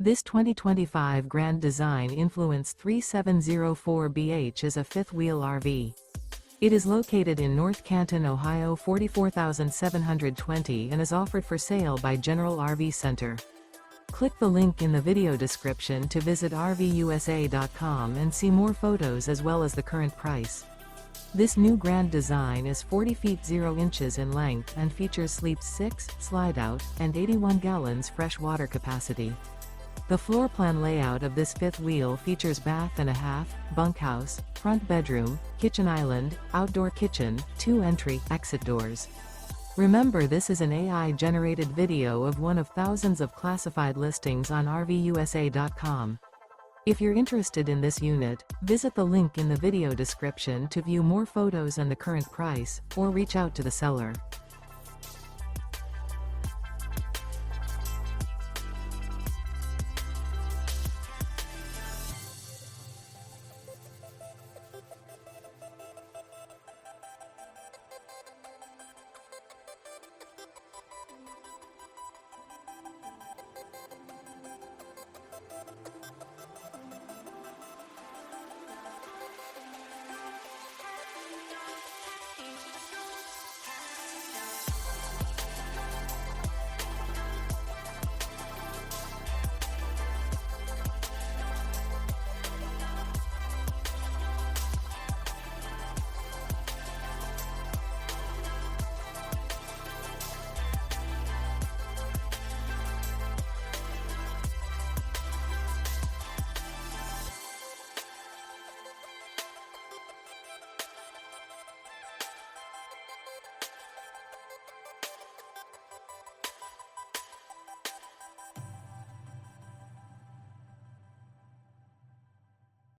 This 2025 Grand Design Influence 3704BH is a fifth-wheel RV. It is located in North Canton, Ohio 44720 and is offered for sale by General RV Center. Click the link in the video description to visit RVUSA.com and see more photos as well as the current price. This new Grand Design is 40 feet 0 inches in length and features sleeps 6, slide-out, and 81 gallons fresh water capacity. The floor plan layout of this fifth wheel features bath and a half, bunkhouse, front bedroom, kitchen island, outdoor kitchen, 2 entry/exit doors. Remember, this is an AI-generated video of one of thousands of classified listings on RVUSA.com. If you're interested in this unit, visit the link in the video description to view more photos and the current price, or reach out to the seller.